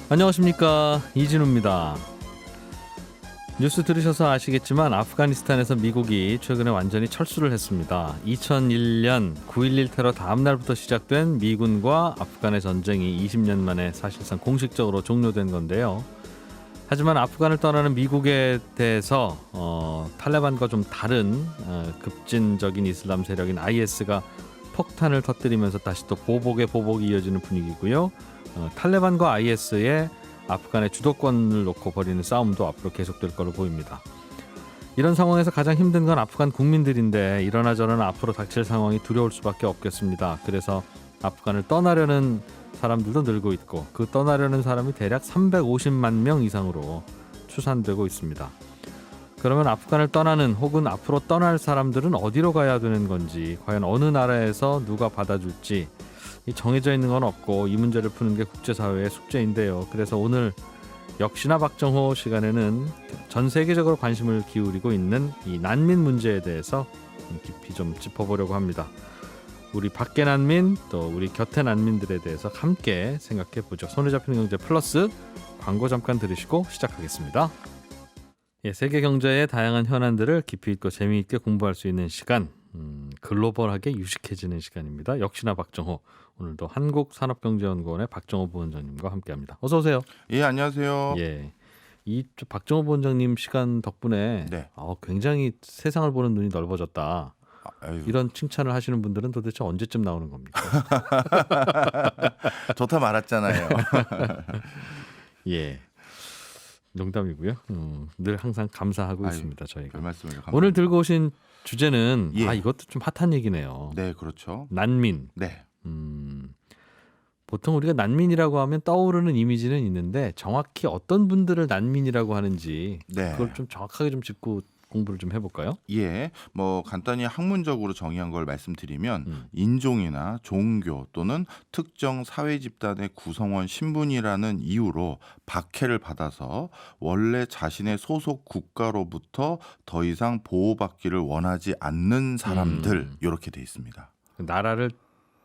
안녕하십니까, 이진우입니다. 뉴스 들으셔서 아시겠지만 아프가니스탄에서 미국이 최근에 완전히 철수를 했습니다. 2001년 9.11 테러 다음 날부터 시작된 미군과 아프간의 전쟁이 20년 만에 사실상 공식적으로 종료된 건데요. 하지만 아프간을 떠나는 미국에 대해서 탈레반과 좀 다른 급진적인 이슬람 세력인 IS가 폭탄을 터뜨리면서 다시 또 보복에 보복이 이어지는 분위기고요. 탈레반과 IS의 아프간의 주도권을 놓고 벌이는 싸움도 앞으로 계속될 걸로 보입니다. 이런 상황에서 가장 힘든 건 아프간 국민들인데 이러나 저러나 앞으로 닥칠 상황이 두려울 수밖에 없겠습니다. 그래서 아프간을 떠나려는 사람들도 늘고 있고 그 떠나려는 사람이 대략 350만 명 이상으로 추산되고 있습니다. 그러면 아프간을 떠나는 혹은 앞으로 떠날 사람들은 어디로 가야 되는 건지, 과연 어느 나라에서 누가 받아줄지 정해져 있는 건 없고 이 문제를 푸는 게 국제사회의 숙제인데요. 그래서 오늘 역시나 박정호 시간에는 전 세계적으로 관심을 기울이고 있는 이 난민 문제에 대해서 깊이 좀 짚어보려고 합니다. 우리 밖의 난민, 또 우리 곁의 난민들에 대해서 함께 생각해 보죠. 손에 잡히는 경제 플러스, 광고 잠깐 들으시고 시작하겠습니다. 세계 경제의 다양한 현안들을 깊이 있고 재미있게 공부할 수 있는 시간, 글로벌하게 유식해지는 시간입니다. 역시나 박정호, 오늘도 한국산업경제연구원의 박정호 부원장님과 함께합니다. 어서 오세요. 예, 안녕하세요. 예, 이 박정호 부원장님 시간 덕분에 네. 굉장히 세상을 보는 눈이 넓어졌다. 아유, 이런 칭찬을 하시는 분들은 도대체 언제쯤 나오는 겁니까? 좋다 말았잖아요. 예, 농담이고요. 늘 항상 감사하고 아유, 있습니다. 저희가 별 말씀을 감사합니다. 오늘 들고 오신 주제는 예. 이것도 좀 핫한 얘기네요. 네, 그렇죠. 난민. 네. 보통 우리가 난민이라고 하면 떠오르는 이미지는 있는데 정확히 어떤 분들을 난민이라고 하는지 네. 그걸 좀 정확하게 좀 짚고 공부를 좀 해볼까요? 예, 뭐 간단히 학문적으로 정의한 걸 말씀드리면 인종이나 종교 또는 특정 사회 집단의 구성원 신분이라는 이유로 박해를 받아서 원래 자신의 소속 국가로부터 더 이상 보호받기를 원하지 않는 사람들, 이렇게 돼 있습니다. 나라를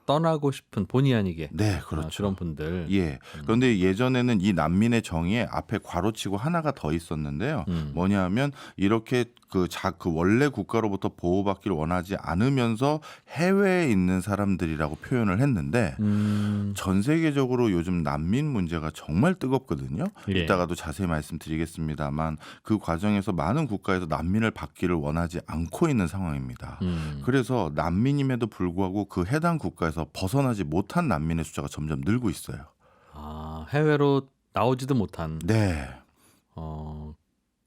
떠나고 싶은 본의 아니게 네, 그렇죠. 그런 분들. 예. 그런데 예전에는 이 난민의 정의에 앞에 괄호치고 하나가 더 있었는데요. 뭐냐면 이렇게 그 원래 국가로부터 보호받기를 원하지 않으면서 해외에 있는 사람들이라고 표현을 했는데 전 세계적으로 요즘 난민 문제가 정말 뜨겁거든요. 예. 이따가도 자세히 말씀드리겠습니다만 그 과정에서 많은 국가에서 난민을 받기를 원하지 않고 있는 상황입니다. 그래서 난민임에도 불구하고 그 해당 국가에서 벗어나지 못한 난민의 숫자가 점점 늘고 있어요. 해외로 나오지도 못한. 네.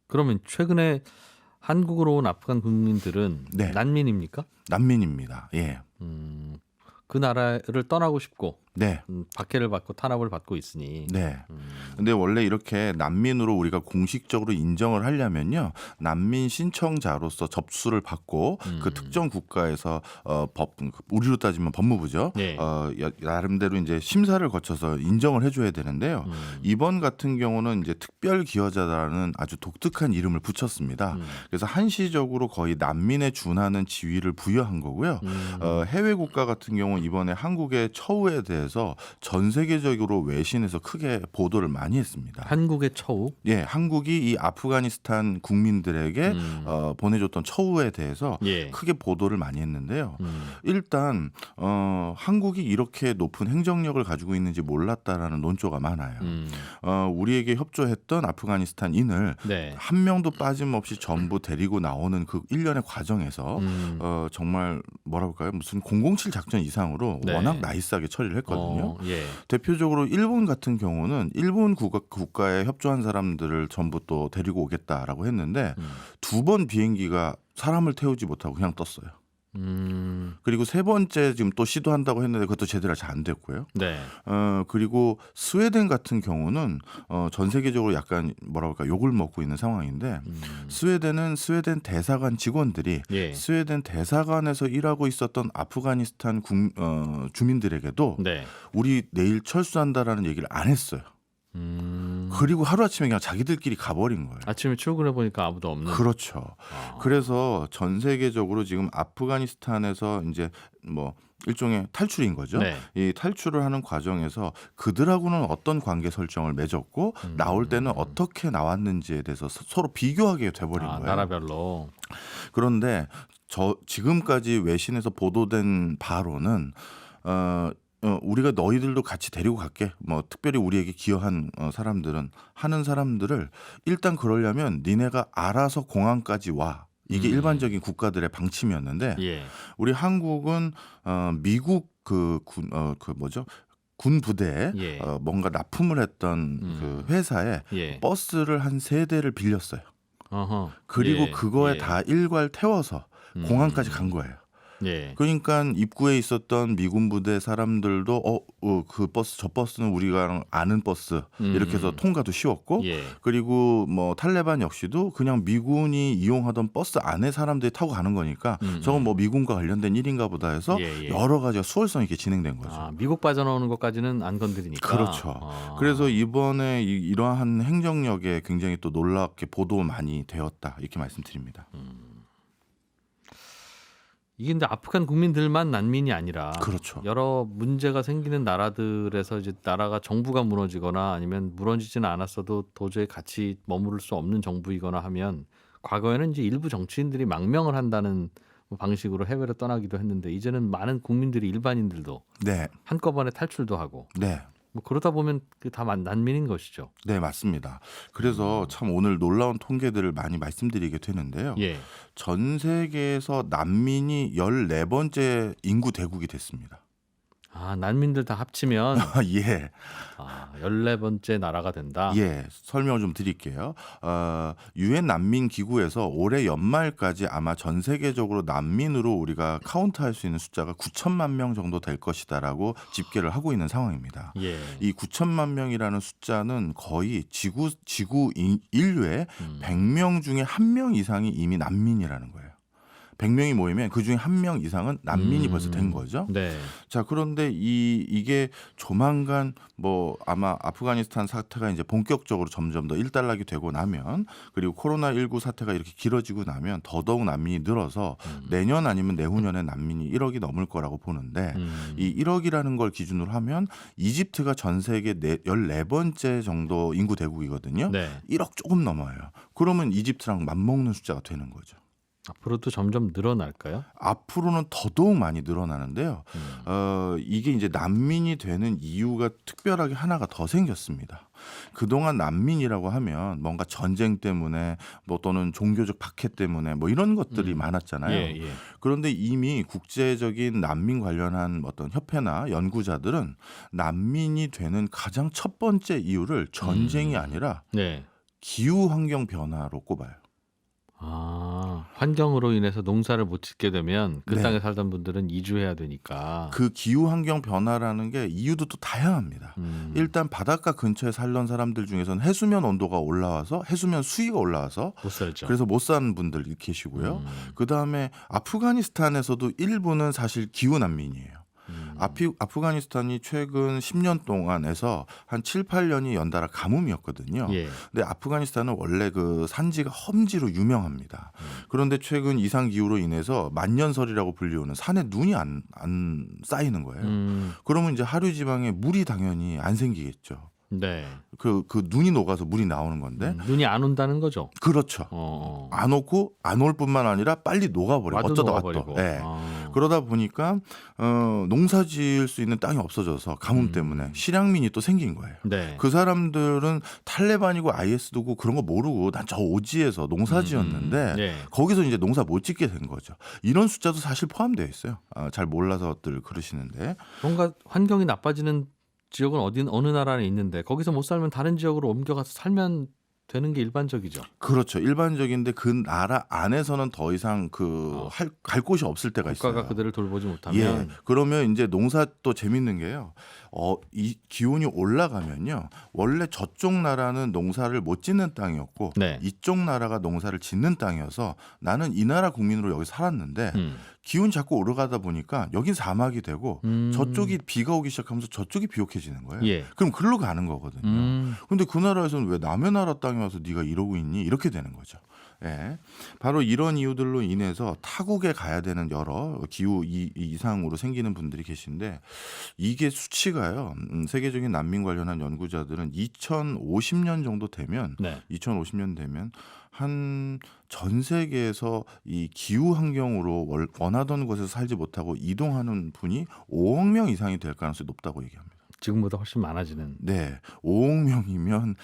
그러면 최근에 한국으로 온 아프간 국민들은 네. 난민입니까? 난민입니다. 예. 그 나라를 떠나고 싶고 네. 박해를 받고 탄압을 받고 있으니. 네. 근데 원래 이렇게 난민으로 우리가 공식적으로 인정을 하려면요. 난민 신청자로서 접수를 받고 그 특정 국가에서 우리로 따지면 법무부죠. 네. 나름대로 이제 심사를 거쳐서 인정을 해줘야 되는데요. 이번 같은 경우는 이제 특별 기여자라는 아주 독특한 이름을 붙였습니다. 그래서 한시적으로 거의 난민에 준하는 지위를 부여한 거고요. 해외 국가 같은 경우 이번에 한국의 처우에 대해서 전 세계적으로 외신에서 크게 보도를 많이 했습니다. 한국의 처우? 예, 한국이 이 아프가니스탄 국민들에게 보내줬던 처우에 대해서 예. 크게 보도를 많이 했는데요. 일단 한국이 이렇게 높은 행정력을 가지고 있는지 몰랐다라는 논조가 많아요. 우리에게 협조했던 아프가니스탄인을 네. 한 명도 빠짐없이 전부 데리고 나오는 그 일련의 과정에서 정말 뭐라 볼까요? 무슨 007 작전 이상으로 네. 워낙 나이스하게 처리를 했거든요. 예. 대표적으로 일본 같은 경우는 일본 국가에 협조한 사람들을 전부 또 데리고 오겠다라고 했는데 2번 비행기가 사람을 태우지 못하고 그냥 떴어요. 그리고 3번째 지금 또 시도한다고 했는데 그것도 제대로 잘 안 됐고요. 네. 그리고 스웨덴 같은 경우는 전 세계적으로 약간 뭐라 그럴까 욕을 먹고 있는 상황인데 스웨덴은 스웨덴 대사관 직원들이 예. 스웨덴 대사관에서 일하고 있었던 아프가니스탄 주민들에게도 네. 우리 내일 철수한다라는 얘기를 안 했어요. 그리고 하루아침에 그냥 자기들끼리 가버린 거예요. 아침에 출근해 보니까 아무도 없는. 그렇죠. 그래서 전 세계적으로 지금 아프가니스탄에서 이제 뭐 일종의 탈출인 거죠. 네. 이 탈출을 하는 과정에서 그들하고는 어떤 관계 설정을 맺었고 나올 때는 어떻게 나왔는지에 대해서 서로 비교하게 돼버린 거예요. 나라별로. 그런데 지금까지 외신에서 보도된 바로는 우리가 너희들도 같이 데리고 갈게. 뭐 특별히 우리에게 기여한 하는 사람들을 일단 그러려면 니네가 알아서 공항까지 와. 이게 일반적인 국가들의 방침이었는데 예. 우리 한국은 미국 군 부대에 예. 뭔가 납품을 했던 그 회사에 예. 버스를 한 3대를 빌렸어요. 어허. 그리고 예. 그거에 예. 다 일괄 태워서 공항까지 간 거예요. 예. 그러니까 입구에 있었던 미군 부대 사람들도 저 버스는 우리가 아는 버스 이렇게 해서 통과도 쉬웠고 예. 그리고 뭐 탈레반 역시도 그냥 미군이 이용하던 버스 안에 사람들이 타고 가는 거니까 저건 뭐 미군과 관련된 일인가 보다 해서 예. 여러 가지가 수월성 있게 진행된 거죠. 아, 미국 빠져나오는 것까지는 안 건드리니까. 그렇죠. 그래서 이번에 이러한 행정력에 굉장히 또 놀랍게 보도 많이 되었다 이렇게 말씀드립니다. 이게 근데 아프간 국민들만 난민이 아니라 그렇죠. 여러 문제가 생기는 나라들에서 이제 나라가 정부가 무너지거나 아니면 무너지지는 않았어도 도저히 같이 머무를 수 없는 정부이거나 하면 과거에는 이제 일부 정치인들이 망명을 한다는 방식으로 해외로 떠나기도 했는데 이제는 많은 국민들이 일반인들도 네. 한꺼번에 탈출도 하고 네. 뭐 그러다 보면 다 난민인 것이죠. 네, 맞습니다. 그래서 참 오늘 놀라운 통계들을 많이 말씀드리게 되는데요. 예. 전 세계에서 난민이 14번째 인구 대국이 됐습니다. 아, 난민들 다 합치면 예. 14번째 나라가 된다. 예, 설명을 좀 드릴게요. 유엔 난민 기구에서 올해 연말까지 아마 전 세계적으로 난민으로 우리가 카운트할 수 있는 숫자가 9천만 명 정도 될 것이다라고 집계를 하고 있는 상황입니다. 예. 이 9천만 명이라는 숫자는 거의 지구 인류의 100명 중에 1명 이상이 이미 난민이라는 거예요. 100명이 모이면 그중에 1명 이상은 난민이 벌써 된 거죠. 네. 자, 그런데 이게 조만간 뭐 아마 아프가니스탄 사태가 이제 본격적으로 점점 더 일단락이 되고 나면 그리고 코로나19 사태가 이렇게 길어지고 나면 더더욱 난민이 늘어서 내년 아니면 내후년에 난민이 1억이 넘을 거라고 보는데 이 1억이라는 걸 기준으로 하면 이집트가 전 세계 14번째 정도 인구 대국이거든요. 네. 1억 조금 넘어요. 그러면 이집트랑 맞먹는 숫자가 되는 거죠. 앞으로도 점점 늘어날까요? 앞으로는 더더욱 많이 늘어나는데요. 이게 이제 난민이 되는 이유가 특별하게 하나가 더 생겼습니다. 그동안 난민이라고 하면 뭔가 전쟁 때문에 뭐 또는 종교적 박해 때문에 뭐 이런 것들이 많았잖아요. 예. 그런데 이미 국제적인 난민 관련한 어떤 협회나 연구자들은 난민이 되는 가장 첫 번째 이유를 전쟁이 아니라 네. 기후 환경 변화로 꼽아요. 아, 환경으로 인해서 농사를 못 짓게 되면 그 네. 땅에 살던 분들은 이주해야 되니까. 그 기후 환경 변화라는 게 이유도 또 다양합니다. 일단 바닷가 근처에 살던 사람들 중에서는 해수면 온도가 올라와서 해수면 수위가 올라와서 못 살죠. 그래서 못 사는 분들 계시고요. 그다음에 아프가니스탄에서도 일부는 사실 기후 난민이에요. 아프가니스탄이 최근 10년 동안에서 한 7, 8년이 연달아 가뭄이었거든요. 예. 근데 아프가니스탄은 원래 그 산지가 험지로 유명합니다. 그런데 최근 이상 기후로 인해서 만년설이라고 불리우는 산에 눈이 안 쌓이는 거예요. 그러면 이제 하류 지방에 물이 당연히 안 생기겠죠. 네. 그 눈이 녹아서 물이 나오는 건데. 눈이 안 온다는 거죠. 그렇죠. 안 오고 안 올 뿐만 아니라 빨리 녹아버려. 와도 어쩌다가 녹아버리고. 또. 네. 그러다 보니까 농사 지을 수 있는 땅이 없어져서 가뭄 때문에 실향민이 또 생긴 거예요. 네. 그 사람들은 탈레반이고 IS도 그런 거 모르고 난 저 오지에서 농사 지었는데 네. 거기서 이제 농사 못 짓게 된 거죠. 이런 숫자도 사실 포함되어 있어요. 잘 몰라서들 그러시는데. 뭔가 환경이 나빠지는 지역은 어느 나라에 있는데 거기서 못 살면 다른 지역으로 옮겨가서 살면 되는 게 일반적이죠. 그렇죠. 일반적인데 그 나라 안에서는 더 이상 갈 곳이 없을 때가 있어요. 국가가 그들을 돌보지 못하면. 예. 그러면 이제 농사 또 재밌는 게요. 이 기온이 올라가면요. 원래 저쪽 나라는 농사를 못 짓는 땅이었고 네. 이쪽 나라가 농사를 짓는 땅이어서 나는 이 나라 국민으로 여기 살았는데 기온이 자꾸 오르가다 보니까 여긴 사막이 되고 저쪽이 비가 오기 시작하면서 저쪽이 비옥해지는 거예요. 예. 그럼 글로 가는 거거든요. 근데 그 나라에서는 왜 남의 나라 땅에 와서 네가 이러고 있니? 이렇게 되는 거죠. 예. 바로 이런 이유들로 인해서 타국에 가야 되는 여러 기후 이상으로 생기는 분들이 계신데 이게 수치가요. 세계적인 난민 관련한 연구자들은 2050년 정도 되면 네. 2050년 되면 한 전 세계에서 이 기후 환경으로 원하던 곳에서 살지 못하고 이동하는 분이 5억 명 이상이 될 가능성이 높다고 얘기합니다. 지금보다 훨씬 많아지는. 네, 5억 명이면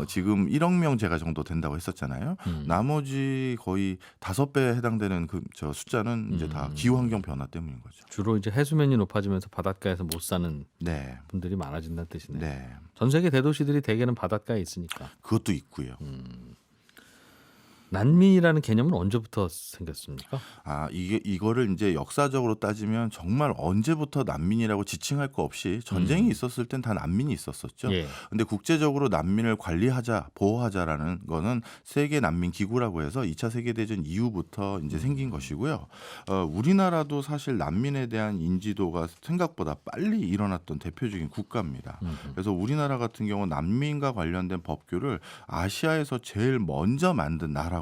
지금 1억 명제가 정도 된다고 했었잖아요. 나머지 거의 5배에 해당되는 저 숫자는 이제 다 기후 환경 변화 때문인 거죠. 주로 이제 해수면이 높아지면서 바닷가에서 못 사는 네, 분들이 많아진다는 뜻이네요. 네, 전 세계 대도시들이 대개는 바닷가에 있으니까. 그것도 있고요. 난민이라는 개념은 언제부터 생겼습니까? 이거를 이제 역사적으로 따지면 정말 언제부터 난민이라고 지칭할 거 없이 전쟁이 있었을 땐 다 난민이 있었었죠. 예. 근데 국제적으로 난민을 관리하자, 보호하자라는 거는 세계 난민 기구라고 해서 2차 세계 대전 이후부터 이제 생긴 것이고요. 우리나라도 사실 난민에 대한 인지도가 생각보다 빨리 일어났던 대표적인 국가입니다. 그래서 우리나라 같은 경우 난민과 관련된 법규를 아시아에서 제일 먼저 만든 나라거든요.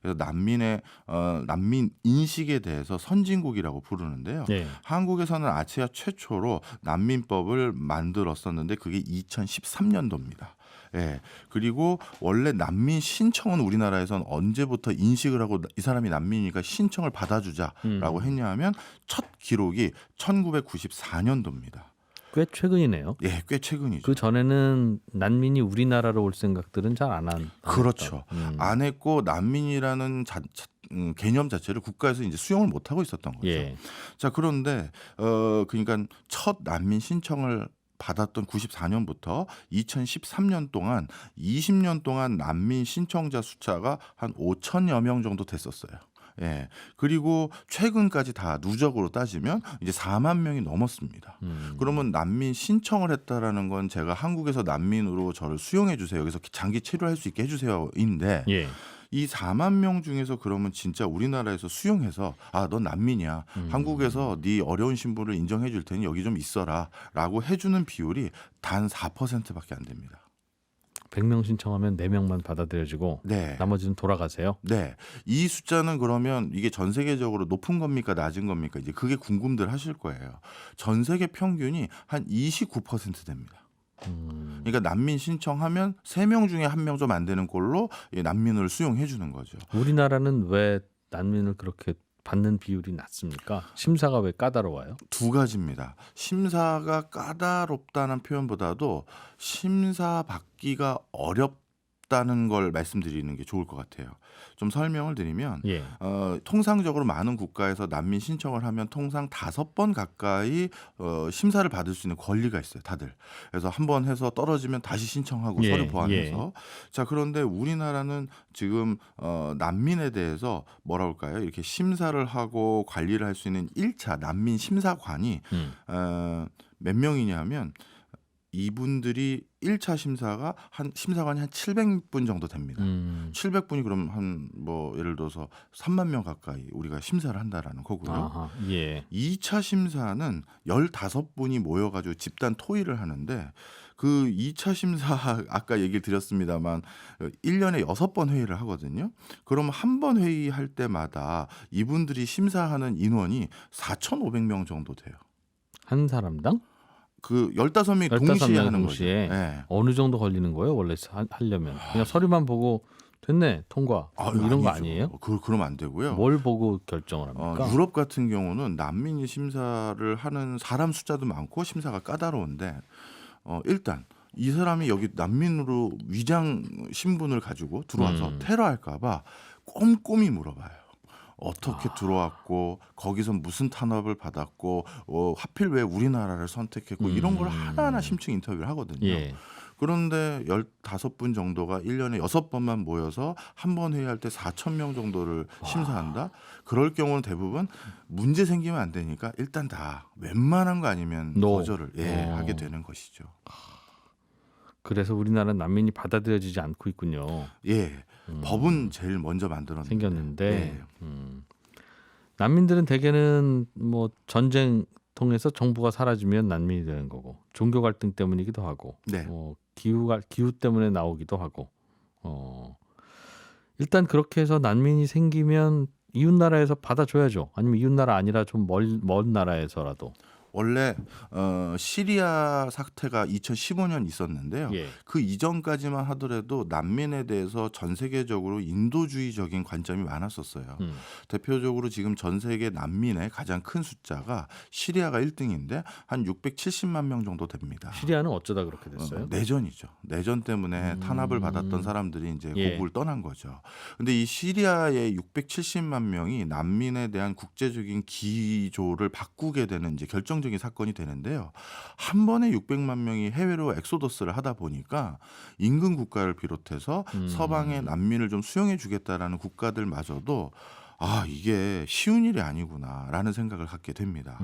그래서 난민 인식에 대해서 선진국이라고 부르는데요. 예. 한국에서는 아시아 최초로 난민법을 만들었었는데 그게 2013년도입니다. 예. 그리고 원래 난민 신청은 우리나라에선 언제부터 인식을 하고 이 사람이 난민이니까 신청을 받아주자라고 했냐 하면 첫 기록이 1994년도입니다. 꽤 최근이네요. 예, 꽤 최근이죠. 그 전에는 난민이 우리나라로 올 생각들은 잘 안 한. 그렇죠. 안 했고 난민이라는 개념 자체를 국가에서 이제 수용을 못 하고 있었던 거죠. 예. 자, 그런데 그러니까 첫 난민 신청을 받았던 94년부터 2013년 동안 20년 동안 난민 신청자 숫자가 한 5천여 명 정도 됐었어요. 예. 그리고 최근까지 다 누적으로 따지면 이제 4만 명이 넘었습니다. 그러면 난민 신청을 했다라는 건 제가 한국에서 난민으로 저를 수용해 주세요. 여기서 장기 체류할 수 있게 해 주세요인데 예. 이 4만 명 중에서 그러면 진짜 우리나라에서 수용해서 넌 난민이야. 한국에서 네 어려운 신분을 인정해 줄 테니 여기 좀 있어라라고 해 주는 비율이 단 4%밖에 안 됩니다. 100명 신청하면 4명만 받아들여지고 네. 나머지는 돌아가세요. 네. 이 숫자는 그러면 이게 전 세계적으로 높은 겁니까 낮은 겁니까? 이제 그게 궁금들 하실 거예요. 전 세계 평균이 한 29% 됩니다. 그러니까 난민 신청하면 3명 중에 1명 좀 안 되는 꼴로 난민을 수용해 주는 거죠. 우리나라는 왜 난민을 그렇게 받는 비율이 낮습니까? 심사가 왜 까다로워요? 두 가지입니다. 심사가 까다롭다는 표현보다도 심사 받기가 어렵다는 걸 말씀드리는 게 좋을 것 같아요. 좀 설명을 드리면 예. 통상적으로 많은 국가에서 난민 신청을 하면 통상 5번 가까이 심사를 받을 수 있는 권리가 있어요. 다들. 그래서 한 번 해서 떨어지면 다시 신청하고 예, 서류 보완해서. 자, 그런데 우리나라는 지금 난민에 대해서 뭐라 할까요? 이렇게 심사를 하고 관리를 할 수 있는 1차 난민 심사관이 몇 명이냐 하면 이분들이 1차 심사관이 한 700분 정도 됩니다. 700분이 그럼 한 예를 들어서 3만 명 가까이 우리가 심사를 한다라는 거고요. 아하, 예. 2차 심사는 15분이 모여가지고 집단 토의를 하는데 그 2차 심사 아까 얘기 드렸습니다만 1년에 6번 회의를 하거든요. 그럼 한 번 회의할 때마다 이분들이 심사하는 인원이 4,500명 정도 돼요. 한 사람당? 그 15명이 동시에 하는 거죠. 네. 어느 정도 걸리는 거예요? 원래 하려면 그냥 서류만 보고 됐네 통과 이런 거 아니에요? 그러면 안 되고요. 뭘 보고 결정을 합니까? 유럽 같은 경우는 난민 심사를 하는 사람 숫자도 많고 심사가 까다로운데 일단 이 사람이 여기 난민으로 위장 신분을 가지고 들어와서 테러할까 봐 꼼꼼히 물어봐요. 어떻게 들어왔고 거기서 무슨 탄압을 받았고 하필 왜 우리나라를 선택했고 이런 걸 하나하나 심층 인터뷰를 하거든요. 예. 그런데 15분 정도가 1년에 6번만 모여서 한 번 회의할 때 4,000명 정도를 심사한다. 그럴 경우는 대부분 문제 생기면 안 되니까 일단 다 웬만한 거 아니면 거절을 하게 되는 것이죠. 그래서 우리나라는 난민이 받아들여지지 않고 있군요. 예. 법은 제일 먼저 만들었는데. 생겼는데 난민들은 대개는 뭐 전쟁 통해서 정부가 사라지면 난민이 되는 거고 종교 갈등 때문이기도 하고 네. 기후 때문에 나오기도 하고 일단 그렇게 해서 난민이 생기면 이웃 나라에서 받아줘야죠. 아니면 이웃 나라 아니라 좀 먼 나라에서라도. 원래 시리아 사태가 2015년 있었는데요. 예. 그 이전까지만 하더라도 난민에 대해서 전 세계적으로 인도주의적인 관점이 많았었어요. 대표적으로 지금 전 세계 난민의 가장 큰 숫자가 시리아가 1등인데 한 670만 명 정도 됩니다. 시리아는 어쩌다 그렇게 됐어요? 내전이죠. 내전 때문에 탄압을 받았던 사람들이 이제 예. 고국을 떠난 거죠. 근데 이 시리아의 670만 명이 난민에 대한 국제적인 기조를 바꾸게 되는 이제 결정적인 사건이 되는데요. 한 번에 600만 명이 해외로 엑소더스를 하다 보니까 인근 국가를 비롯해서 서방의 난민을 좀 수용해 주겠다라는 국가들마저도 이게 쉬운 일이 아니구나라는 생각을 갖게 됩니다.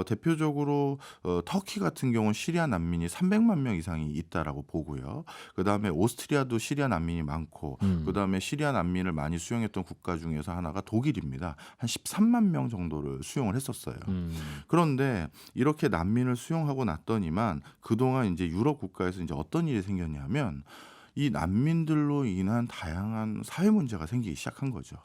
대표적으로 터키 같은 경우는 시리아 난민이 300만 명 이상이 있다라고 보고요. 그다음에 오스트리아도 시리아 난민이 많고 그다음에 시리아 난민을 많이 수용했던 국가 중에서 하나가 독일입니다. 한 13만 명 정도를 수용을 했었어요. 그런데 이렇게 난민을 수용하고 났더니만 그동안 이제 유럽 국가에서 이제 어떤 일이 생겼냐면 이 난민들로 인한 다양한 사회 문제가 생기기 시작한 거죠.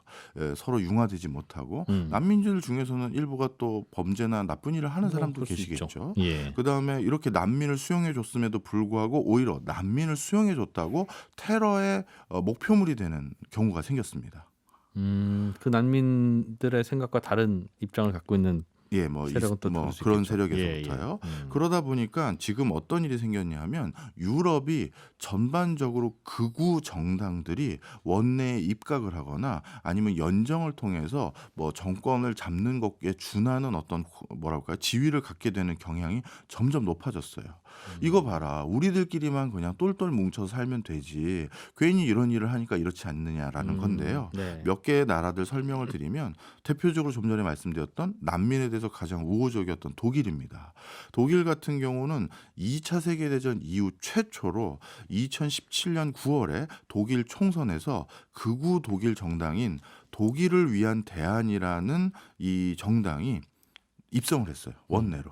서로 융화되지 못하고 난민들 중에서는 일부가 또 범죄나 나쁜 일을 하는 사람도 그럴 수 있죠. 계시겠죠. 예. 그다음에 이렇게 난민을 수용해 줬음에도 불구하고 오히려 난민을 수용해 줬다고 테러의 목표물이 되는 경우가 생겼습니다. 그 난민들의 생각과 다른 입장을 갖고 있는 예, 세력은 또 다를 수 그런 있겠죠. 세력에서부터요. 예, 예. 그러다 보니까 지금 어떤 일이 생겼냐면 유럽이 전반적으로 극우 정당들이 원내에 입각을 하거나 아니면 연정을 통해서 뭐 정권을 잡는 것에 준하는 어떤 뭐랄까요 지위를 갖게 되는 경향이 점점 높아졌어요. 이거 봐라, 우리들끼리만 그냥 똘똘 뭉쳐서 살면 되지 괜히 이런 일을 하니까 이렇지 않느냐라는 건데요. 네. 몇 개의 나라들 설명을 드리면 대표적으로 좀 전에 말씀드렸던 난민에 대해서 가장 우호적이었던 독일입니다. 독일 같은 경우는 2차 세계대전 이후 최초로 2017년 9월에 독일 총선에서 극우 독일 정당인 독일을 위한 대안이라는 이 정당이 입성을 했어요. 원내로.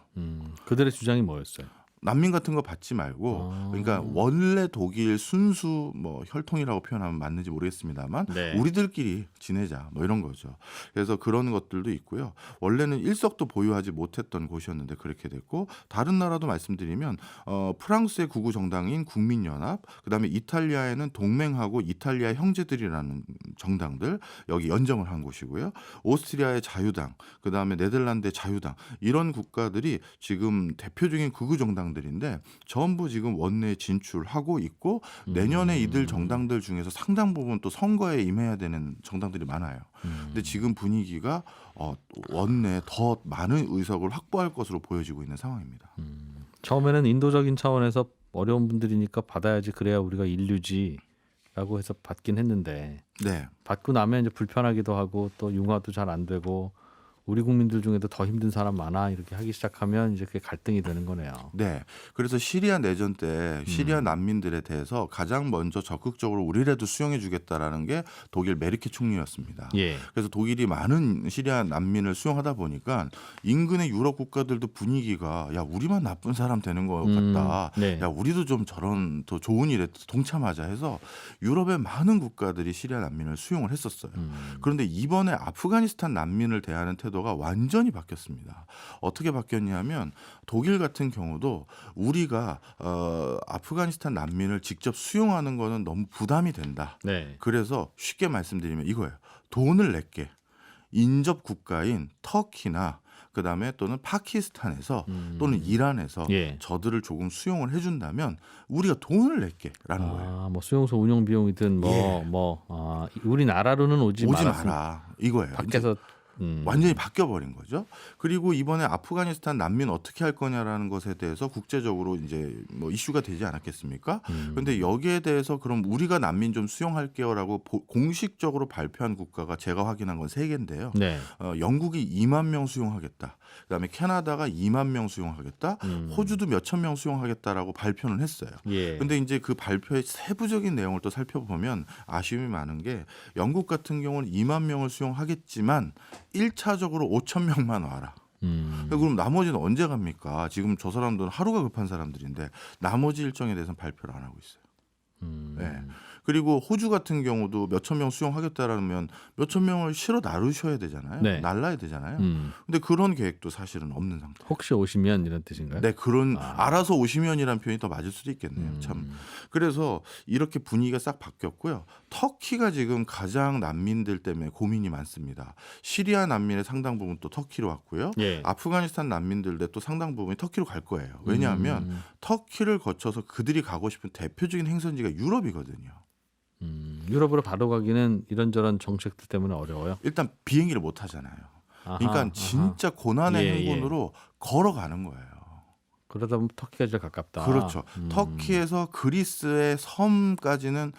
그들의 주장이 뭐였어요? 난민 같은 거 받지 말고 그러니까 원래 독일 순수 뭐 혈통이라고 표현하면 맞는지 모르겠습니다만 네. 우리들끼리 지내자 뭐 이런 거죠. 그래서 그런 것들도 있고요. 원래는 일석도 보유하지 못했던 곳이었는데 그렇게 됐고 다른 나라도 말씀드리면 프랑스의 극우 정당인 국민연합, 그다음에 이탈리아에는 동맹하고 이탈리아 형제들이라는 정당들 여기 연정을 한 곳이고요. 오스트리아의 자유당, 그다음에 네덜란드의 자유당 이런 국가들이 지금 대표적인 극우 정당 들인데 전부 지금 원내에 진출하고 있고 내년에 이들 정당들 중에서 상당 부분 또 선거에 임해야 되는 정당들이 많아요. 근데 지금 분위기가 원내에 더 많은 의석을 확보할 것으로 보여지고 있는 상황입니다. 처음에는 인도적인 차원에서 어려운 분들이니까 받아야지 그래야 우리가 인류지라고 해서 받긴 했는데 네. 받고 나면 이제 불편하기도 하고 또 융화도 잘 안 되고 우리 국민들 중에도 더 힘든 사람 많아 이렇게 하기 시작하면 이제 그게 갈등이 되는 거네요. 네. 그래서 시리아 내전 때 시리아 난민들에 대해서 가장 먼저 적극적으로 우리라도 수용해 주겠다라는 게 독일 메르켈 총리였습니다. 예. 그래서 독일이 많은 시리아 난민을 수용하다 보니까 인근의 유럽 국가들도 분위기가 야 우리만 나쁜 사람 되는 것 같다. 네. 야 우리도 좀 저런 더 좋은 일에 동참하자 해서 유럽의 많은 국가들이 시리아 난민을 수용을 했었어요. 그런데 이번에 아프가니스탄 난민을 대하는 태도가 완전히 바뀌었습니다. 어떻게 바뀌었냐면 독일 같은 경우도 우리가 아프가니스탄 난민을 직접 수용하는 거는 너무 부담이 된다. 네. 그래서 쉽게 말씀드리면 이거예요. 돈을 낼게. 인접 국가인 터키나 그다음에 또는 파키스탄에서 또는 이란에서 예. 저들을 조금 수용을 해준다면 우리가 돈을 낼게라는 거예요. 뭐 수용소 운영 비용이든 우리나라로는 오지 마라 이거예요. 밖에서 완전히 바뀌어버린 거죠. 그리고 이번에 아프가니스탄 난민 어떻게 할 거냐라는 것에 대해서 국제적으로 이제 뭐 이슈가 되지 않았겠습니까? 그런데 여기에 대해서 그럼 우리가 난민 좀 수용할게요라고 공식적으로 발표한 국가가 제가 확인한 건 3개인데요. 네. 영국이 2만 명 수용하겠다. 그다음에 캐나다가 2만 명 수용하겠다. 호주도 몇천 명 수용하겠다라고 발표는 했어요. 예. 근데 이제 그 발표의 세부적인 내용을 또 살펴보면 아쉬움이 많은 게 영국 같은 경우는 2만 명을 수용하겠지만 1차적으로 5천 명만 와라. 그럼 나머지는 언제 갑니까? 지금 저 사람들은 하루가 급한 사람들인데 나머지 일정에 대해서는 발표를 안 하고 있어요. 네. 그리고 호주 같은 경우도 몇천 명 수용하겠다라면 몇천 명을 실어 나르셔야 되잖아요. 네. 날라야 되잖아요. 근데 그런 계획도 사실은 없는 상태. 혹시 오시면 이런 뜻인가요? 네, 그런 알아서 오시면이란 표현이 더 맞을 수도 있겠네요. 참. 그래서 이렇게 분위기가 싹 바뀌었고요. 터키가 지금 가장 난민들 때문에 고민이 많습니다. 시리아 난민의 상당 부분 또 터키로 왔고요. 예. 아프가니스탄 난민들도 또 상당 부분이 터키로 갈 거예요. 왜냐하면 터키를 거쳐서 그들이 가고 싶은 대표적인 행선지가 유럽이거든요. 유럽으로 바로 가기는 이런저런 정책들 때문에 어려워요. 일단 비행기를 못 하잖아요. 그러니까 아하. 진짜 고난의 예, 행군으로 걸어가는 거예요. 그러다 보면 터키가 제일 가깝다. 그렇죠. 터키에서 그리스의 섬까지는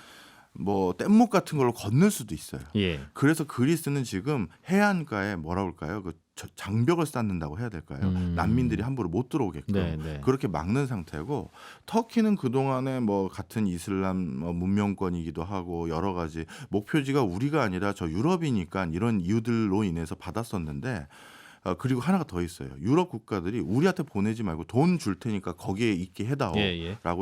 뭐 뗏목 같은 걸로 건널 수도 있어요. 예. 그래서 그리스는 지금 해안가에 뭐라 그럴까요? 그 장벽을 쌓는다고 해야 될까요? 난민들이 함부로 못 들어오게끔 네, 네. 그렇게 막는 상태고, 터키는 그동안에 뭐 같은 이슬람 문명권이기도 하고 여러 가지 목표지가 우리가 아니라 저 유럽이니까 이런 이유들로 인해서 받았었는데, 그리고 하나가 더 있어요. 유럽 국가들이 우리한테 보내지 말고 돈 줄 테니까 거기에 있게 해다오라고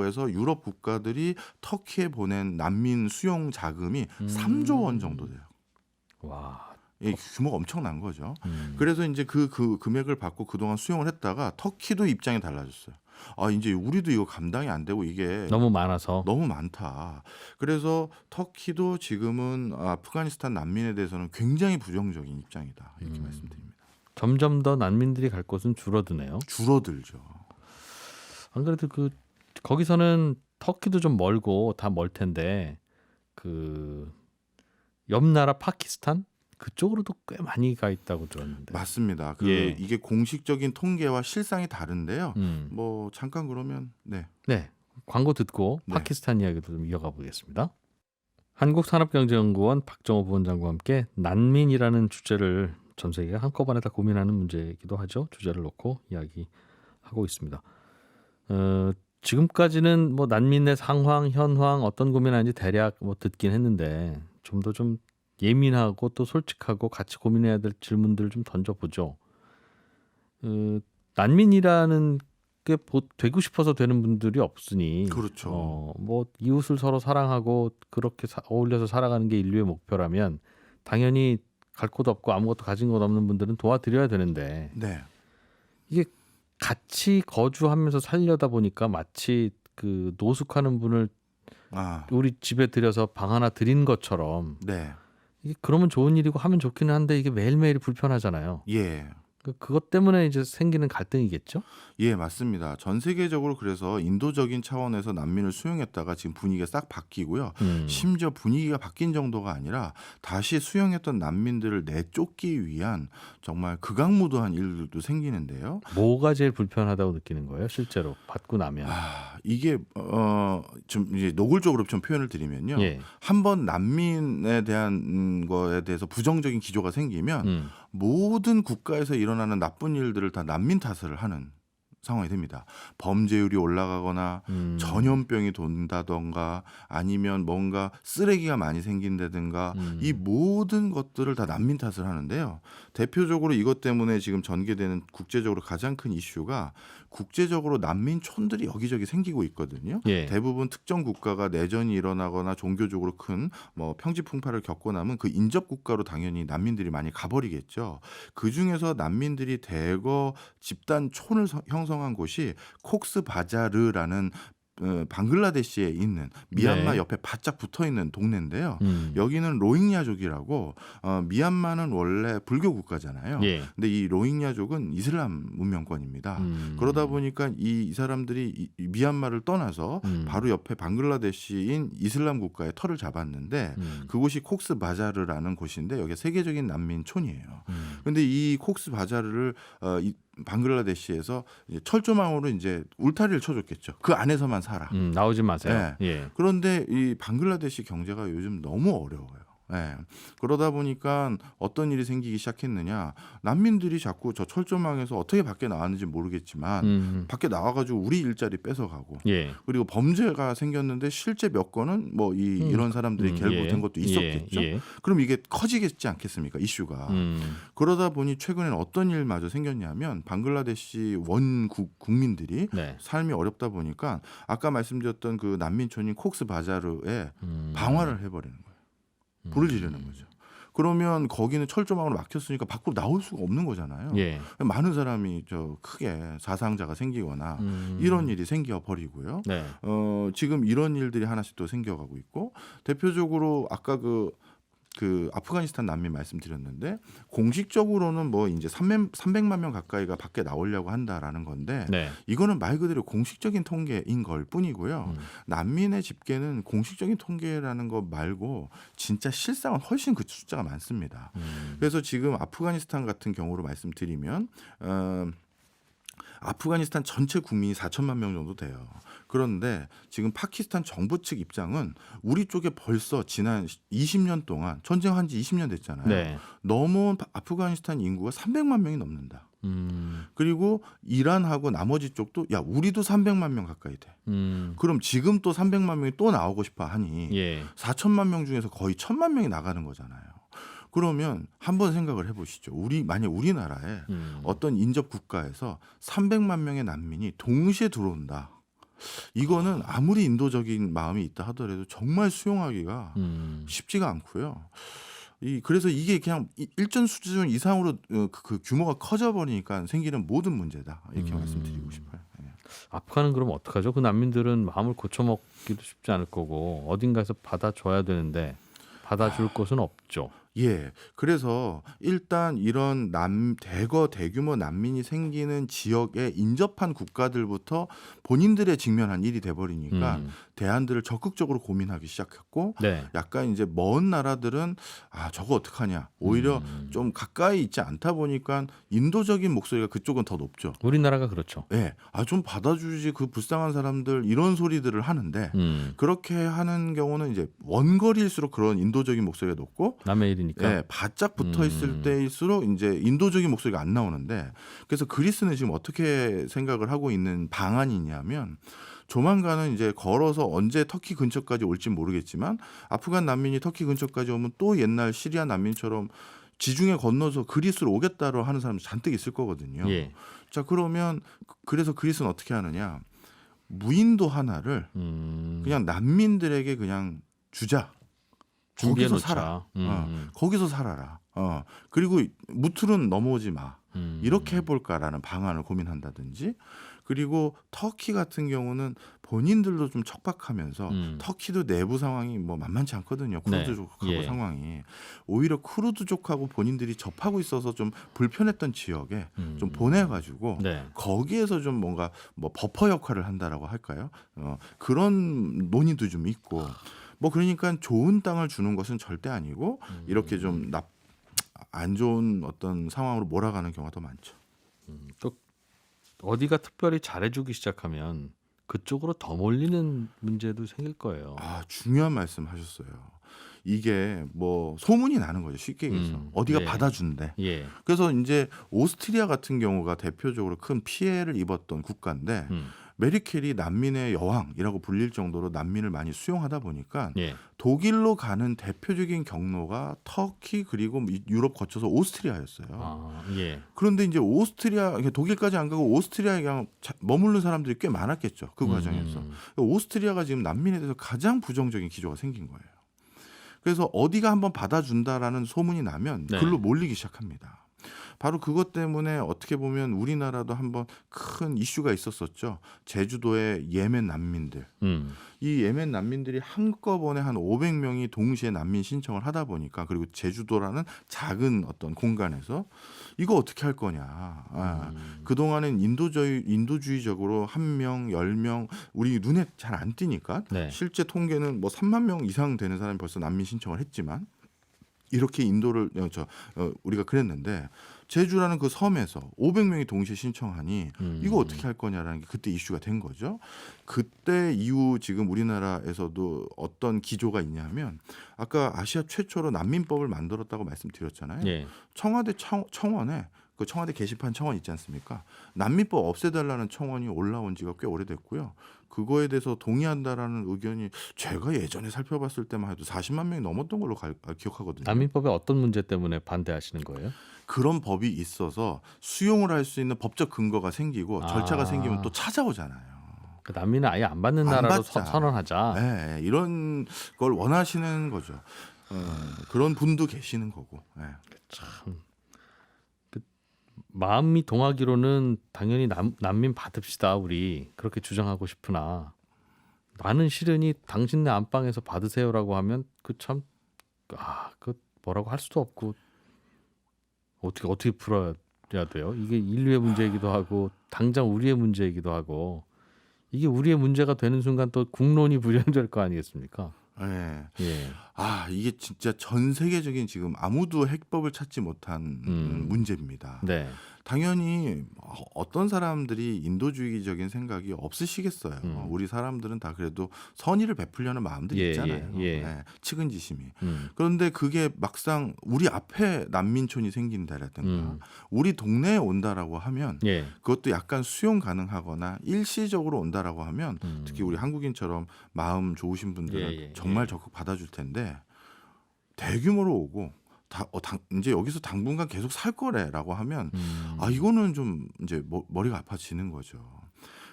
예, 해서 유럽 국가들이 터키에 보낸 난민 수용 자금이 3조 원 정도 돼요. 와. 이 규모가 엄청난 거죠. 그래서 이제 그 금액을 받고 그동안 수용을 했다가 터키도 입장이 달라졌어요. 이제 우리도 이거 감당이 안 되고 이게 너무 많아서. 너무 많다. 그래서 터키도 지금은 아프가니스탄 난민에 대해서는 굉장히 부정적인 입장이다. 이렇게 말씀드립니다. 점점 더 난민들이 갈 곳은 줄어드네요. 줄어들죠. 안 그래도 거기서는 터키도 좀 멀고 다 멀 텐데 그 옆 나라 파키스탄 그쪽으로도 꽤 많이 가 있다고 들었는데. 맞습니다. 예. 이게 공식적인 통계와 실상이 다른데요. 음. 뭐 잠깐 그러면 네. 네. 광고 듣고 네. 파키스탄 이야기도 좀 이어가 보겠습니다. 한국산업경제연구원 박정호 부원장과 함께 난민이라는 주제를 전 세계가 한꺼번에 다 고민하는 문제이기도 하죠. 주제를 놓고 이야기하고 있습니다. 지금까지는 뭐 난민의 상황, 현황 어떤 고민하는지 대략 뭐 듣긴 했는데 좀 더 좀 예민하고 또 솔직하고 같이 고민해야 될 질문들을 좀 던져보죠. 난민이라는 게 되고 싶어서 되는 분들이 없으니 그렇죠. 뭐 이웃을 서로 사랑하고 그렇게 어울려서 살아가는 게 인류의 목표라면 당연히 갈 곳 없고 아무것도 가진 것 없는 분들은 도와드려야 되는데 네. 이게 같이 거주하면서 살려다 보니까 마치 그 노숙하는 분을 우리 집에 들여서 방 하나 드린 것처럼 네. 이게 그러면 좋은 일이고 하면 좋기는 한데 이게 매일매일이 불편하잖아요. 예. 그것 때문에 이제 생기는 갈등이겠죠? 예, 맞습니다. 전 세계적으로 그래서 인도적인 차원에서 난민을 수용했다가 지금 분위기가 싹 바뀌고요. 심지어 분위기가 바뀐 정도가 아니라 다시 수용했던 난민들을 내쫓기 위한 정말 극악무도한 일들도 생기는데요. 뭐가 제일 불편하다고 느끼는 거예요, 실제로 받고 나면? 이게 좀 이제 노골적으로 좀 표현을 드리면요. 예. 한번 난민에 대한 거에 대해서 부정적인 기조가 생기면 모든 국가에서 일어나는 나쁜 일들을 다 난민 탓을 하는 상황이 됩니다. 범죄율이 올라가거나 전염병이 돈다던가 아니면 뭔가 쓰레기가 많이 생긴다든가 이 모든 것들을 다 난민 탓을 하는데요. 대표적으로 이것 때문에 지금 전개되는 국제적으로 가장 큰 이슈가 국제적으로 난민촌들이 여기저기 생기고 있거든요. 예. 대부분 특정 국가가 내전이 일어나거나 종교적으로 큰 뭐 평지풍파를 겪고 나면 그 인접 국가로 당연히 난민들이 많이 가버리겠죠. 그 중에서 난민들이 대거 집단촌을 형성한 곳이 콕스 바자르라는 방글라데시에 있는 미얀마 네. 옆에 바짝 붙어 있는 동네인데요. 여기는 로힝야족이라고 미얀마는 원래 불교 국가잖아요. 예. 근데 이 로힝야족은 이슬람 문명권입니다. 그러다 보니까 이 사람들이 이 미얀마를 떠나서 바로 옆에 방글라데시인 이슬람 국가에 터를 잡았는데 그곳이 콕스 바자르라는 곳인데 여기가 세계적인 난민촌이에요. 근데 이 콕스 바자르를 방글라데시에서 이제 철조망으로 이제 울타리를 쳐줬겠죠. 그 안에서만 살아. 나오지 마세요. 네. 예. 그런데 이 방글라데시 경제가 요즘 너무 어려워요. 예. 그러다 보니까 어떤 일이 생기기 시작했느냐. 난민들이 자꾸 저 철조망에서 어떻게 밖에 나왔는지 모르겠지만 밖에 나와가지고 우리 일자리 뺏어가고 예. 그리고 범죄가 생겼는데 실제 몇 건은 뭐 이런 사람들이 결부된 예. 것도 있었겠죠. 예. 그럼 이게 커지겠지 않겠습니까? 이슈가. 그러다 보니 최근엔 어떤 일마저 생겼냐면 방글라데시 국민들이 네. 삶이 어렵다 보니까 아까 말씀드렸던 그 난민촌인 콕스 바자르에 방화를 해버리는 거예요. 불을 지르는 거죠. 그러면 거기는 철조망으로 막혔으니까 밖으로 나올 수가 없는 거잖아요. 예. 많은 사람이 저 크게 사상자가 생기거나 이런 일이 생겨 버리고요. 네. 지금 이런 일들이 하나씩 또 생겨가고 있고 대표적으로 아까 그 아프가니스탄 난민 말씀드렸는데 공식적으로는 뭐 이제 300만 명 가까이가 밖에 나오려고 한다라는 건데 네. 이거는 말 그대로 공식적인 통계인 걸 뿐이고요. 난민의 집계는 공식적인 통계라는 거 말고 진짜 실상은 훨씬 그 숫자가 많습니다. 그래서 지금 아프가니스탄 같은 경우로 말씀드리면 아프가니스탄 전체 국민이 4천만 명 정도 돼요. 그런데 지금 파키스탄 정부 측 입장은 우리 쪽에 벌써 지난 20년 동안 전쟁한 지 20년 됐잖아요. 네. 넘어온 아프가니스탄 인구가 300만 명이 넘는다. 그리고 이란하고 나머지 쪽도 야 우리도 300만 명 가까이 돼. 그럼 지금 또 300만 명이 또 나오고 싶어 하니 예. 4천만 명 중에서 거의 1,000만 명이 나가는 거잖아요. 그러면 한번 생각을 해보시죠. 만약 우리나라에 어떤 인접 국가에서 300만 명의 난민이 동시에 들어온다. 이거는 아무리 인도적인 마음이 있다 하더라도 정말 수용하기가 쉽지가 않고요. 그래서 이게 그냥 일정 수준 이상으로 그 규모가 커져 버리니까 생기는 모든 문제다. 이렇게 말씀드리고 싶어요. 예. 아프간은 그럼 어떡하죠? 그 난민들은 마음을 고쳐먹기도 쉽지 않을 거고 어딘가에서 받아줘야 되는데 받아줄 곳은 없죠. 예. 그래서 일단 이런 대규모 난민이 생기는 지역에 인접한 국가들부터 본인들의 직면한 일이 돼버리니까 대안들을 적극적으로 고민하기 시작했고 네. 약간 이제 먼 나라들은 저거 어떡하냐. 오히려 좀 가까이 있지 않다 보니까 인도적인 목소리가 그쪽은 더 높죠. 우리나라가 그렇죠. 예. 좀 받아주지 그 불쌍한 사람들 이런 소리들을 하는데 그렇게 하는 경우는 이제 원거리일수록 그런 인도적인 목소리가 높고 남의 일이니까. 예, 바짝 붙어 있을 때일수록 이제 인도적인 목소리가 안 나오는데 그래서 그리스는 지금 어떻게 생각을 하고 있는 방안이냐면 조만간은 이제 걸어서 언제 터키 근처까지 올지 모르겠지만 아프간 난민이 터키 근처까지 오면 또 옛날 시리아 난민처럼 지중해 건너서 그리스로 오겠다고 하는 사람도 잔뜩 있을 거거든요. 예. 자, 그러면 그래서 그리스는 어떻게 하느냐? 무인도 하나를 그냥 난민들에게 그냥 주자. 거기서 살아. 거기서 살아라. 그리고 무틀은 넘어오지 마. 이렇게 해볼까라는 방안을 고민한다든지 그리고 터키 같은 경우는 본인들도 좀 척박하면서 터키도 내부 상황이 뭐 만만치 않거든요. 쿠르드족하고 예. 상황이 오히려 쿠르드족하고 본인들이 접하고 있어서 좀 불편했던 지역에 좀 보내가지고 네. 거기에서 좀 뭔가 뭐 버퍼 역할을 한다라고 할까요? 그런 논의도 좀 있고 뭐 그러니까 좋은 땅을 주는 것은 절대 아니고 이렇게 좀 안 좋은 어떤 상황으로 몰아가는 경우가 더 많죠. 또 어디가 특별히 잘해주기 시작하면 그쪽으로 더 몰리는 문제도 생길 거예요. 중요한 말씀하셨어요. 이게 뭐 소문이 나는 거죠. 쉽게 얘기해서 어디가 예. 받아준대. 예. 그래서 이제 오스트리아 같은 경우가 대표적으로 큰 피해를 입었던 국가인데 메르켈이 난민의 여왕이라고 불릴 정도로 난민을 많이 수용하다 보니까 예. 독일로 가는 대표적인 경로가 터키 그리고 유럽 거쳐서 오스트리아였어요. 예. 그런데 이제 독일까지 안 가고 오스트리아에 그냥 머무르는 사람들이 꽤 많았겠죠. 그 과정에서. 오스트리아가 지금 난민에 대해서 가장 부정적인 기조가 생긴 거예요. 그래서 어디가 한번 받아준다라는 소문이 나면 네. 글로 몰리기 시작합니다. 바로 그것 때문에 어떻게 보면 우리나라도 한번 큰 이슈가 있었었죠. 제주도의 예멘 난민들. 이 예멘 난민들이 한꺼번에 한 500명이 동시에 난민 신청을 하다 보니까 그리고 제주도라는 작은 어떤 공간에서 이거 어떻게 할 거냐. 그동안은 인도주의적으로 1명, 10명 우리 눈에 잘 안 띄니까 네. 실제 통계는 뭐 3만 명 이상 되는 사람이 벌써 난민 신청을 했지만 이렇게 인도를 우리가 그랬는데 제주라는 그 섬에서 500명이 동시에 신청하니 이거 어떻게 할 거냐라는 게 그때 이슈가 된 거죠. 그때 이후 지금 우리나라에서도 어떤 기조가 있냐면 아까 아시아 최초로 난민법을 만들었다고 말씀드렸잖아요. 예. 청와대 청원에 그 청와대 게시판 청원 있지 않습니까? 난민법 없애달라는 청원이 올라온 지가 꽤 오래됐고요. 그거에 대해서 동의한다라는 의견이 제가 예전에 살펴봤을 때만 해도 40만 명이 넘었던 걸로 기억하거든요. 난민법의 어떤 문제 때문에 반대하시는 거예요? 그런 법이 있어서 수용을 할 수 있는 법적 근거가 생기고 절차가 생기면 또 찾아오잖아요. 그 난민은 아예 안 받는 안 나라로 받자. 선언하자. 네, 이런 걸 원하시는 거죠. 그런 분도 계시는 거고. 네. 참. 그 마음이 동하기로는 당연히 난민 받읍시다 우리 그렇게 주장하고 싶으나 나는 싫으니 당신네 안방에서 받으세요라고 하면 그 참 그 뭐라고 할 수도 없고 어떻게 풀어야 돼요? 이게 인류의 문제이기도 하고 당장 우리의 문제이기도 하고 이게 우리의 문제가 되는 순간 또 국론이 불연될 거 아니겠습니까? 네. 예. 이게 진짜 전 세계적인 지금 아무도 해법을 찾지 못한 문제입니다. 네. 당연히 어떤 사람들이 인도주의적인 생각이 없으시겠어요. 우리 사람들은 다 그래도 선의를 베풀려는 마음들이 있잖아요. 네, 측은지심이. 그런데 그게 막상 우리 앞에 난민촌이 생긴다라든가 우리 동네에 온다라고 하면 그것도 약간 수용 가능하거나 일시적으로 온다라고 하면 특히 우리 한국인처럼 마음 좋으신 분들은 정말 적극 받아줄 텐데 대규모로 오고 이제 여기서 당분간 계속 살 거래라고 하면 이거는 좀 이제 머리가 아파지는 거죠.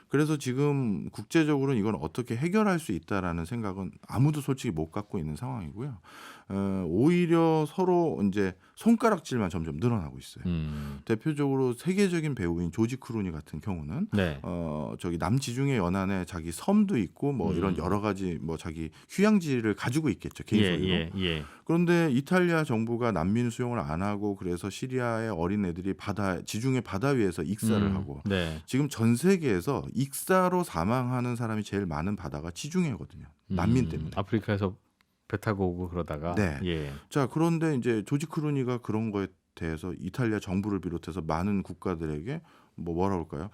그래서 지금 국제적으로는 이건 어떻게 해결할 수 있다라는 생각은 아무도 솔직히 못 갖고 있는 상황이고요. 오히려 서로 이제 손가락질만 점점 늘어나고 있어요. 대표적으로 세계적인 배우인 조지 크루니 같은 경우는 저기 남지중해 연안에 자기 섬도 있고 뭐 이런 여러 가지 뭐 자기 휴양지를 가지고 있겠죠, 개인 소유로. 그런데 이탈리아 정부가 난민 수용을 안 하고 그래서 시리아의 어린 애들이 지중해 바다 위에서 익사를 하고 지금 전 세계에서 익사로 사망하는 사람이 제일 많은 바다가 지중해거든요. 난민 때문에. 아프리카에서 배 타고 오고 그러다가. 자, 그런데 이제 조지 크루니가 그런 거에 대해서 이탈리아 정부를 비롯해서 많은 국가들에게 뭐라 그럴까요?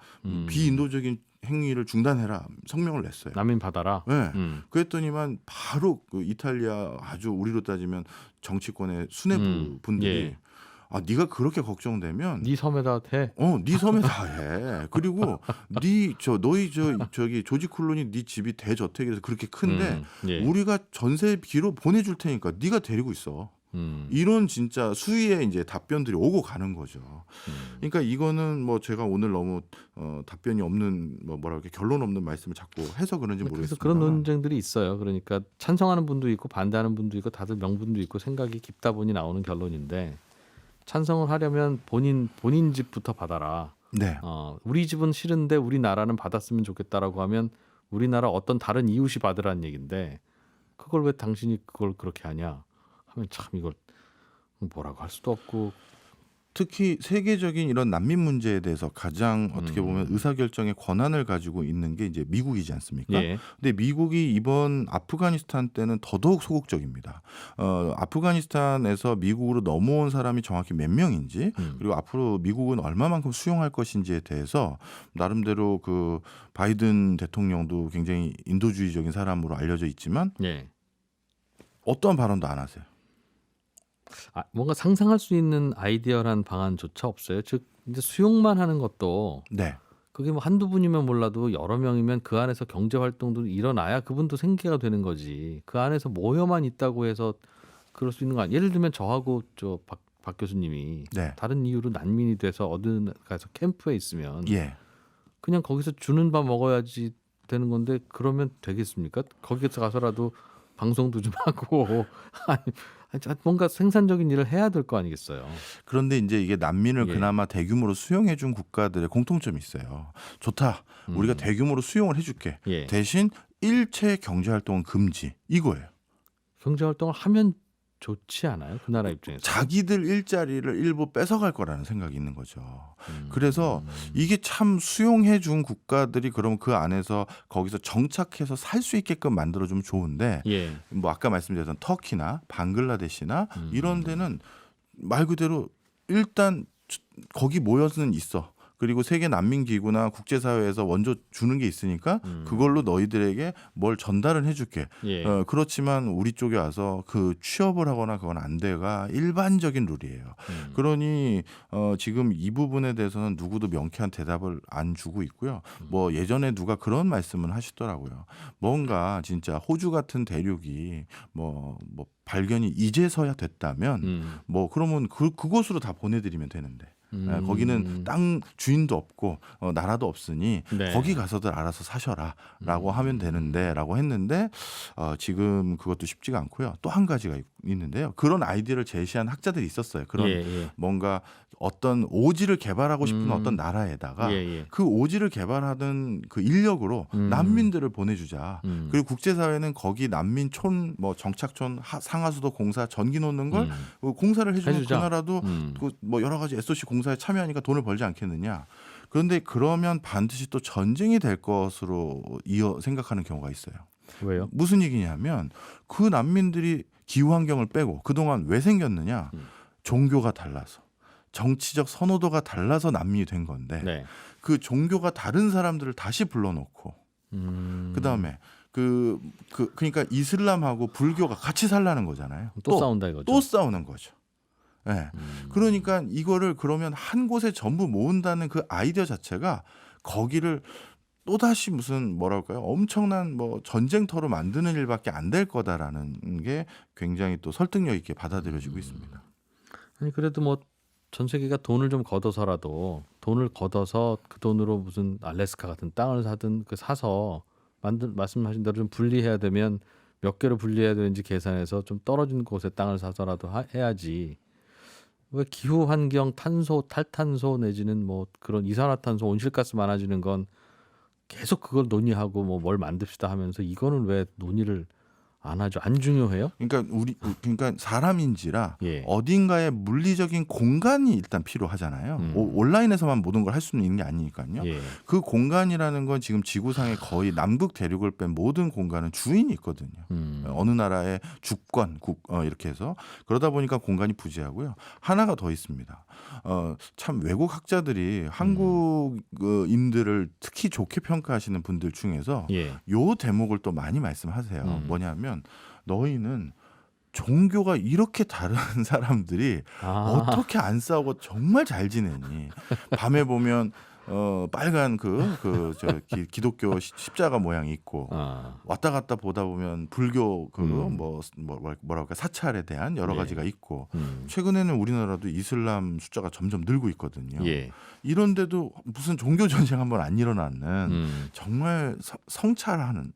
비인도적인 행위를 중단해라 성명을 냈어요. 난민 받아라. 네. 그랬더니만 바로 그 이탈리아 아주 우리로 따지면 정치권의 수뇌부 분들이 네가 그렇게 걱정되면 네 섬에다 해. 네 섬에다 해. 그리고 너희 저기 조지 클루니 네 집이 대저택이라서 그렇게 큰데 우리가 전세비로 보내줄 테니까 네가 데리고 있어. 이런 진짜 수위의 이제 답변들이 오고 가는 거죠. 그러니까 이거는 뭐 제가 오늘 너무 답변이 없는 뭐랄까 결론 없는 말씀을 자꾸 해서 그런지 모르겠습니다. 그래서 그런 논쟁들이 있어요. 그러니까 찬성하는 분도 있고 반대하는 분도 있고 다들 명분도 있고 생각이 깊다 보니 나오는 결론인데 찬성을 하려면 본인 집부터 받아라. 우리 집은 싫은데 우리나라는 받았으면 좋겠다라고 하면 우리나라 어떤 다른 이웃이 받으라는 얘기인데 그걸 왜 당신이 그걸 그렇게 하냐 하면 참 이걸 뭐라고 할 수도 없고 특히 세계적인 이런 난민 문제에 대해서 가장 어떻게 보면 의사결정의 권한을 가지고 있는 게 이제 미국이지 않습니까? 근데 미국이 이번 아프가니스탄 때는 더더욱 소극적입니다. 아프가니스탄에서 미국으로 넘어온 사람이 정확히 몇 명인지 그리고 앞으로 미국은 얼마만큼 수용할 것인지에 대해서 나름대로 그 바이든 대통령도 굉장히 인도주의적인 사람으로 알려져 있지만 어떠한 발언도 안 하세요. 뭔가 상상할 수 있는 아이디어란 방안조차 없어요. 즉 이제 수용만 하는 것도 그게 뭐 한두 분이면 몰라도 여러 명이면 그 안에서 경제 활동도 일어나야 그분도 생계가 되는 거지. 그 안에서 모여만 있다고 해서 그럴 수 있는 거 아니에요. 예를 들면 저하고 박 교수님이 다른 이유로 난민이 돼서 어느 가서 캠프에 있으면 그냥 거기서 주는 밥 먹어야지 되는 건데 그러면 되겠습니까? 거기서 가서라도 방송도 좀 하고 뭔가 생산적인 일을 해야 될 거 아니겠어요. 그런데 이제 이게 난민을 그나마 대규모로 수용해 준 국가들의 공통점이 있어요. 좋다. 우리가 대규모로 수용을 해줄게. 대신 일체 경제활동은 금지. 이거예요. 경제활동을 하면 좋지 않아요? 그 나라 입장에서. 자기들 일자리를 일부 뺏어갈 거라는 생각이 있는 거죠. 그래서 이게 참 수용해 준 국가들이 그러면 그 안에서 거기서 정착해서 살 수 있게끔 만들어주면 좋은데 예. 뭐 아까 말씀드렸던 터키나 방글라데시나 이런 데는 말 그대로 일단 거기 모여는 있어. 그리고 세계 난민 기구나 국제사회에서 원조 주는 게 있으니까 그걸로 너희들에게 뭘 전달은 해줄게. 예. 그렇지만 우리 쪽에 와서 그 취업을 하거나 그건 안 돼가 일반적인 룰이에요. 그러니 지금 이 부분에 대해서는 누구도 명쾌한 대답을 안 주고 있고요. 뭐 예전에 누가 그런 말씀을 하시더라고요. 뭔가 진짜 호주 같은 대륙이 뭐 발견이 이제서야 됐다면 뭐 그러면 그곳으로 다 보내드리면 되는데. 거기는 땅 주인도 없고 나라도 없으니 네. 거기 가서들 알아서 사셔라라고 하면 되는데라고 했는데 지금 그것도 쉽지가 않고요. 또 한 가지가 있는데요. 그런 아이디어를 제시한 학자들이 있었어요. 그런 예. 뭔가 어떤 오지를 개발하고 싶은 어떤 나라에다가 예. 그 오지를 개발하던 그 인력으로 난민들을 보내주자. 그리고 국제사회는 거기 난민촌, 뭐 정착촌, 상하수도 공사, 전기 놓는 걸 공사를 해주면 해주자. 그 나라도 뭐 여러 가지 SOC 공사에 참여하니까 돈을 벌지 않겠느냐. 그런데 그러면 반드시 또 전쟁이 될 것으로 생각하는 경우가 있어요. 왜요? 무슨 얘기냐면 그 난민들이 기후 환경을 빼고 그동안 왜 생겼느냐. 종교가 달라서. 정치적 선호도가 달라서 난민이 된 건데 네. 그 종교가 다른 사람들을 다시 불러놓고 그다음에 그러니까 이슬람하고 불교가 같이 살라는 거잖아요. 또 싸운다 이거죠. 또 싸우는 거죠. 네. 그러니까 이거를 그러면 한 곳에 전부 모은다는 그 아이디어 자체가 거기를 또다시 무슨 뭐랄까요? 엄청난 뭐 전쟁터로 만드는 일밖에 안 될 거다라는 게 굉장히 또 설득력 있게 받아들여지고 있습니다. 아니 그래도 뭐 전 세계가 돈을 좀 걷어서라도 돈을 걷어서 그 돈으로 무슨 알래스카 같은 땅을 사든 사서 말씀하신 대로 좀 분리해야 되면 몇 개로 분리해야 되는지 계산해서 좀 떨어진 곳에 땅을 사서라도 해야지. 왜 기후 환경 탄소 탈탄소 내지는 뭐 그런 이산화탄소 온실가스 많아지는 건 계속 그걸 논의하고 뭐 뭘 만듭시다 하면서 이거는 왜 논의를 안 하죠? 안 중요해요? 그러니까 사람인지라 예. 어딘가에 물리적인 공간이 일단 필요하잖아요. 온라인에서만 모든 걸 할 수는 있는 게 아니니까요. 예. 그 공간이라는 건 지금 지구상의 거의 남극 대륙을 뺀 모든 공간은 주인이 있거든요. 어느 나라의 주권, 이렇게 해서 그러다 보니까 공간이 부재하고요. 하나가 더 있습니다. 참 외국 학자들이 한국인들을 특히 좋게 평가하시는 분들 중에서 예. 요 대목을 또 많이 말씀하세요. 뭐냐면 너희는 종교가 이렇게 다른 사람들이 어떻게 안 싸우고 정말 잘 지내니? 밤에 보면 빨간 기독교 십자가 모양이 있고 왔다 갔다 보다 보면 불교 뭐랄까 사찰에 대한 여러 가지가 있고 최근에는 우리나라도 이슬람 숫자가 점점 늘고 있거든요. 예. 이런데도 무슨 종교 전쟁 한번 안 일어나는 정말 성찰하는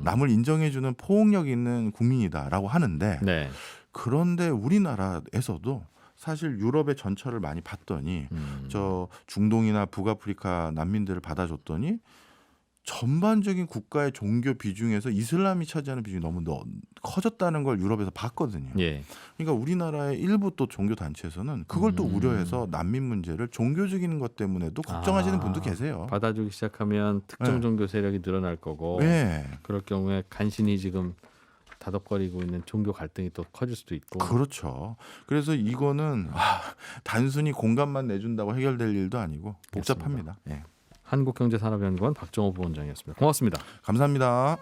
남을 인정해주는 포용력 있는 국민이다라고 하는데 네. 그런데 우리나라에서도 사실 유럽의 전철을 많이 봤더니 저 중동이나 북아프리카 난민들을 받아줬더니 전반적인 국가의 종교 비중에서 이슬람이 차지하는 비중이 너무 커졌다는 걸 유럽에서 봤거든요. 예. 그러니까 우리나라의 일부 또 종교 단체에서는 그걸 또 우려해서 난민 문제를 종교적인 것 때문에도 걱정하시는 분도 계세요. 받아주기 시작하면 특정 네. 종교 세력이 늘어날 거고 네. 그럴 경우에 간신히 지금 다독거리고 있는 종교 갈등이 또 커질 수도 있고. 그렇죠. 그래서 이거는 단순히 공간만 내준다고 해결될 일도 아니고 복잡합니다. 예. 한국경제산업연구원 박정호 부원장이었습니다. 고맙습니다. 감사합니다.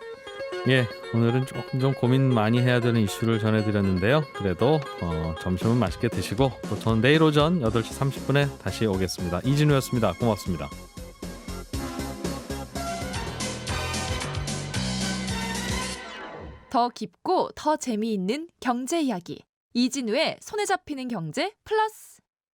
예, 오늘은 조금 좀 고민 많이 해야 되는 이슈를 전해드렸는데요. 그래도 점심은 맛있게 드시고 또 저는 내일 오전 8시 30분에 다시 오겠습니다. 이진우였습니다. 고맙습니다. 더 깊고 더 재미있는 경제 이야기. 이진우의 손에 잡히는 경제 플러스.